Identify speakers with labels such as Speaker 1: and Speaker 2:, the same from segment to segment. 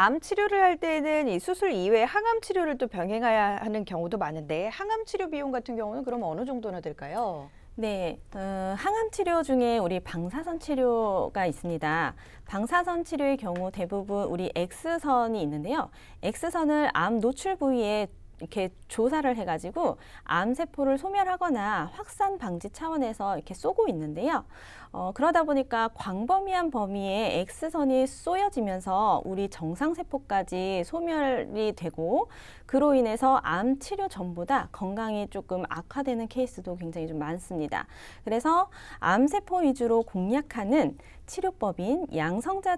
Speaker 1: 암 치료를 할 때는 이 수술 이외에 항암 치료를 또 병행해야 하는 경우도 많은데 항암 치료 비용 같은 경우는 그럼 어느 정도나 들까요?
Speaker 2: 네, 항암 치료 중에 우리 방사선 치료가 있습니다. 방사선 치료의 경우 대부분 우리 X선이 있는데요. X선을 암 노출 부위에 이렇게 조사를 해가지고 암세포를 소멸하거나 확산 방지 차원에서 이렇게 쏘고 있는데요. 그러다 보니까 광범위한 범위에 X선이 쏘여지면서 우리 정상세포까지 소멸이 되고 그로 인해서 암 치료 전보다 건강이 조금 악화되는 케이스도 굉장히 좀 많습니다. 그래서 암세포 위주로 공략하는 치료법인 양성자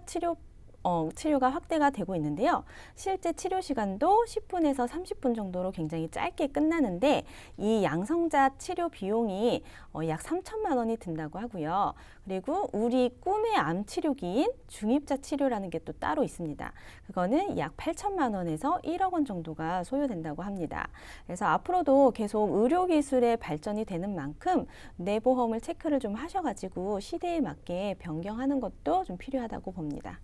Speaker 2: 치료가 확대가 되고 있는데요. 실제 치료 시간도 10분에서 30분 정도로 굉장히 짧게 끝나는데 이 양성자 치료 비용이 약 3천만 원이 든다고 하고요. 그리고 우리 꿈의 암 치료기인 중입자 치료라는 게 또 따로 있습니다. 그거는 약 8천만 원에서 1억 원 정도가 소요된다고 합니다. 그래서 앞으로도 계속 의료기술의 발전이 되는 만큼 내보험을 체크를 좀 하셔가지고 시대에 맞게 변경하는 것도 좀 필요하다고 봅니다.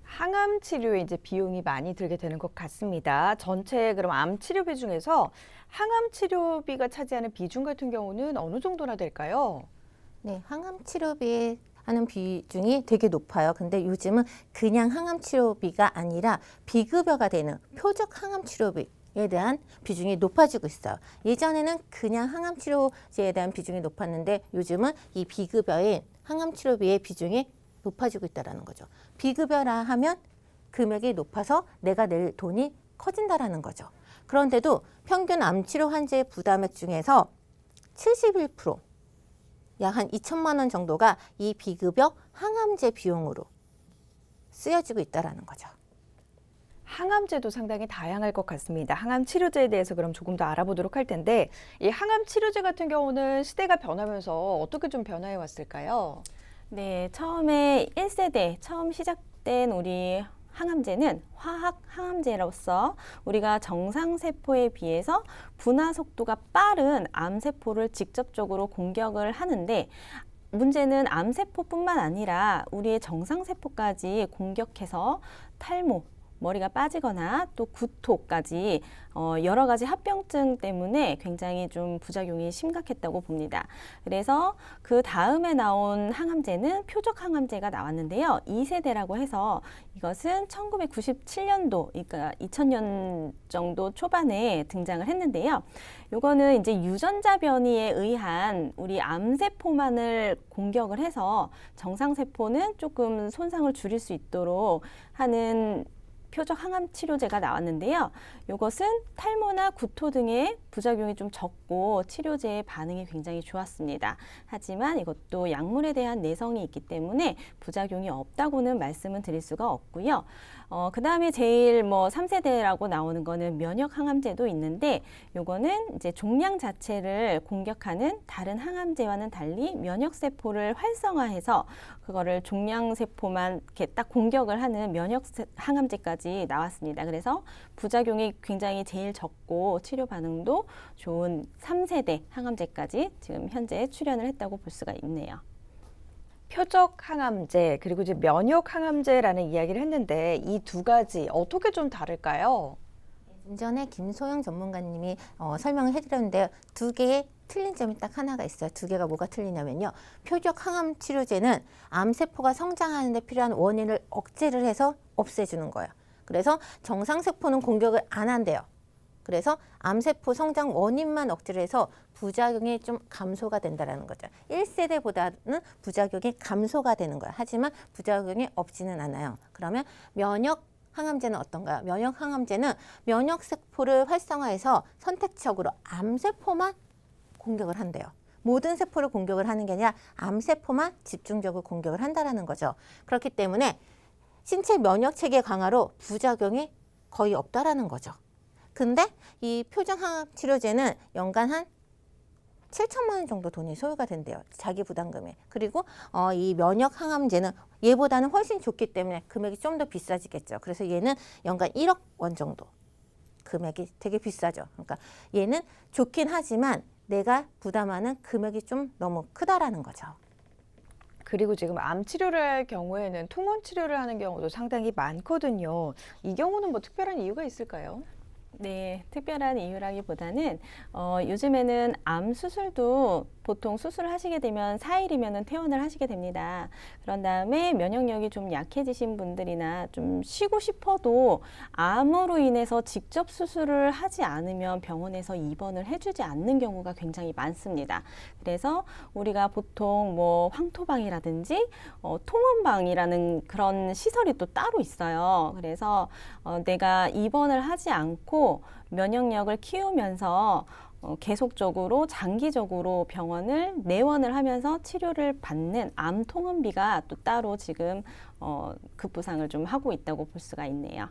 Speaker 1: 항암 치료에 이제 비용이 많이 들게 되는 것 같습니다. 전체 그럼 암 치료비 중에서 항암 치료비가 차지하는 비중 같은 경우는 어느 정도나 될까요?
Speaker 3: 네, 항암 치료비에 하는 비중이 되게 높아요. 근데 요즘은 그냥 항암 치료비가 아니라 비급여가 되는 표적 항암 치료비에 대한 비중이 높아지고 있어요. 예전에는 그냥 항암 치료제에 대한 비중이 높았는데 요즘은 이 비급여인 항암 치료비의 비중이 높아지고 있다는 거죠. 비급여라 하면 금액이 높아서 내가 낼 돈이 커진다라는 거죠. 그런데도 평균 암치료 환자의 부담액 중에서 71%, 약 한 2천만 원 정도가 이 비급여 항암제 비용으로 쓰여지고 있다는 거죠.
Speaker 1: 항암제도 상당히 다양할 것 같습니다. 항암 치료제에 대해서 그럼 조금 더 알아보도록 할 텐데 이 항암 치료제 같은 경우는 시대가 변하면서 어떻게 좀 변화해 왔을까요?
Speaker 2: 네, 처음에 1세대 처음 시작된 우리 항암제는 화학 항암제로서 우리가 정상세포에 비해서 분화 속도가 빠른 암세포를 직접적으로 공격을 하는데 문제는 암세포뿐만 아니라 우리의 정상세포까지 공격해서 탈모, 머리가 빠지거나 또 구토까지 여러 가지 합병증 때문에 굉장히 좀 부작용이 심각했다고 봅니다. 그래서 그 다음에 나온 항암제는 표적 항암제가 나왔는데요. 2세대라고 해서 이것은 1997년도, 그러니까 2000년 정도 초반에 등장을 했는데요. 요거는 이제 유전자 변이에 의한 우리 암세포만을 공격을 해서 정상세포는 조금 손상을 줄일 수 있도록 하는 표적 항암 치료제가 나왔는데요. 이것은 탈모나 구토 등의 부작용이 좀 적고 치료제의 반응이 굉장히 좋았습니다. 하지만 이것도 약물에 대한 내성이 있기 때문에 부작용이 없다고는 말씀은 드릴 수가 없고요. 그 다음에 제일 3세대라고 나오는 거는 면역 항암제도 있는데 요거는 이제 종양 자체를 공격하는 다른 항암제와는 달리 면역 세포를 활성화해서 그거를 종양 세포만 이렇게 딱 공격을 하는 면역 항암제까지 나왔습니다. 그래서 부작용이 굉장히 제일 적고 치료 반응도 좋은 3세대 항암제까지 지금 현재 출현을 했다고 볼 수가 있네요.
Speaker 1: 표적 항암제 그리고 이제 면역 항암제라는 이야기를 했는데 이 두 가지 어떻게 좀 다를까요?
Speaker 3: 좀 전에 김소영 전문가님이 설명을 해드렸는데 두 개의 틀린 점이 딱 하나가 있어요. 두 개가 뭐가 틀리냐면요. 표적 항암 치료제는 암세포가 성장하는 데 필요한 원인을 억제를 해서 없애주는 거예요. 그래서 정상세포는 공격을 안 한대요. 그래서 암세포 성장 원인만 억제를 해서 부작용이 좀 감소가 된다는 거죠. 1세대보다는 부작용이 감소가 되는 거예요. 하지만 부작용이 없지는 않아요. 그러면 면역 항암제는 어떤가요? 면역 항암제는 면역세포를 활성화해서 선택적으로 암세포만 공격을 한대요. 모든 세포를 공격을 하는 게 아니라 암세포만 집중적으로 공격을 한다는 거죠. 그렇기 때문에 신체 면역체계 강화로 부작용이 거의 없다라는 거죠. 근데 이 표적 항암 치료제는 연간 한 7천만 원 정도 돈이 소요가 된대요. 자기 부담금에. 그리고 이 면역 항암제는 얘보다는 훨씬 좋기 때문에 금액이 좀 더 비싸지겠죠. 그래서 얘는 연간 1억 원 정도 금액이 되게 비싸죠. 그러니까 얘는 좋긴 하지만 내가 부담하는 금액이 좀 너무 크다라는 거죠.
Speaker 1: 그리고 지금 암 치료를 할 경우에는 통원 치료를 하는 경우도 상당히 많거든요. 이 경우는 뭐 특별한 이유가 있을까요?
Speaker 2: 네, 특별한 이유라기보다는 요즘에는 암 수술도 보통 수술을 하시게 되면 4일이면 퇴원을 하시게 됩니다. 그런 다음에 면역력이 좀 약해지신 분들이나 좀 쉬고 싶어도 암으로 인해서 직접 수술을 하지 않으면 병원에서 입원을 해주지 않는 경우가 굉장히 많습니다. 그래서 우리가 보통 뭐 황토방이라든지 통원방이라는 그런 시설이 또 따로 있어요. 그래서 내가 입원을 하지 않고 면역력을 키우면서 계속적으로 장기적으로 병원을 내원을 하면서 치료를 받는 암 통원비가 또 따로 지금 급부상을 좀 하고 있다고 볼 수가 있네요.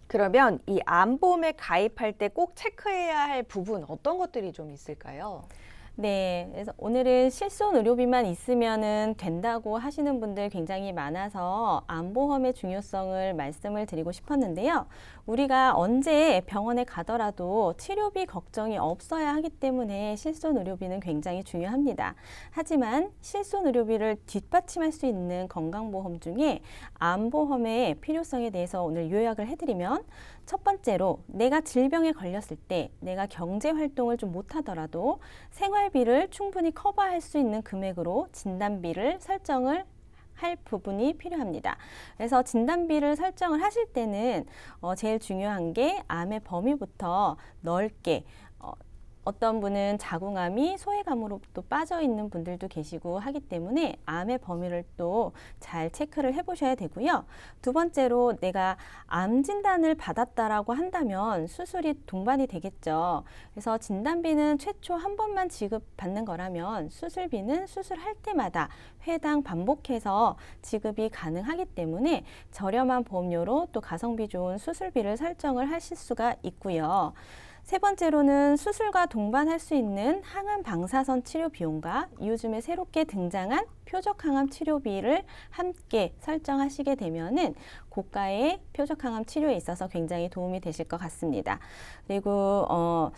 Speaker 1: 그러면 이 암보험에 가입할 때 꼭 체크해야 할 부분 어떤 것들이 좀 있을까요?
Speaker 2: 네, 그래서 오늘은 실손 의료비만 있으면은 된다고 하시는 분들 굉장히 많아서 암보험의 중요성을 말씀을 드리고 싶었는데요. 우리가 언제 병원에 가더라도 치료비 걱정이 없어야 하기 때문에 실손 의료비는 굉장히 중요합니다. 하지만 실손 의료비를 뒷받침할 수 있는 건강보험 중에 암보험의 필요성에 대해서 오늘 요약을 해드리면 첫 번째로 내가 질병에 걸렸을 때 내가 경제 활동을 좀 못하더라도 생활비를 충분히 커버할 수 있는 금액으로 진단비를 설정을 할 부분이 필요합니다. 그래서 진단비를 설정을 하실 때는 제일 중요한 게 암의 범위부터 넓게 어떤 분은 자궁암이 소외감으로 또 빠져 있는 분들도 계시고 하기 때문에 암의 범위를 또 잘 체크를 해보셔야 되고요. 두 번째로 내가 암 진단을 받았다라고 한다면 수술이 동반이 되겠죠. 그래서 진단비는 최초 한 번만 지급받는 거라면 수술비는 수술할 때마다 회당 반복해서 지급이 가능하기 때문에 저렴한 보험료로 또 가성비 좋은 수술비를 설정을 하실 수가 있고요. 세 번째로는 수술과 동반할 수 있는 항암 방사선 치료 비용과 요즘에 새롭게 등장한 표적 항암 치료비를 함께 설정하시게 되면은 고가의 표적 항암 치료에 있어서 굉장히 도움이 되실 것 같습니다. 그리고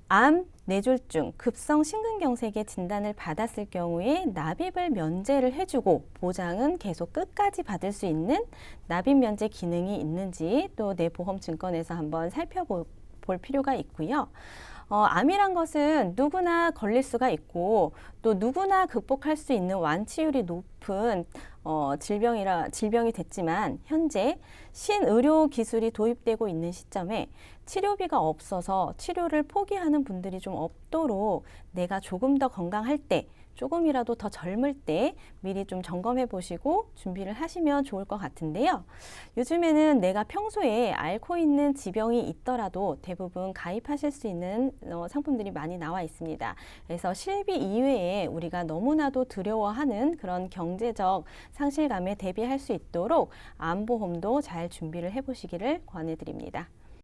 Speaker 2: 암, 뇌졸중, 급성 심근경색의 진단을 받았을 경우에 납입을 면제를 해주고 보장은 계속 끝까지 받을 수 있는 납입 면제 기능이 있는지 또 내 보험증권에서 한번 살펴볼 필요가 있고요. 암이란 것은 누구나 걸릴 수가 있고 또 누구나 극복할 수 있는 완치율이 높은 질병이 됐지만 현재 신의료 기술이 도입되고 있는 시점에 치료비가 없어서 치료를 포기하는 분들이 좀 없도록 내가 조금 더 건강할 때 조금이라도 더 젊을 때 미리 좀 점검해 보시고 준비를 하시면 좋을 것 같은데요. 요즘에는 내가 평소에 앓고 있는 지병이 있더라도 대부분 가입하실 수 있는 상품들이 많이 나와 있습니다. 그래서 실비 이외에 우리가 너무나도 두려워하는 그런 경제적 상실감에 대비할 수 있도록 암보험도 잘 준비를 해 보시기를 권해드립니다.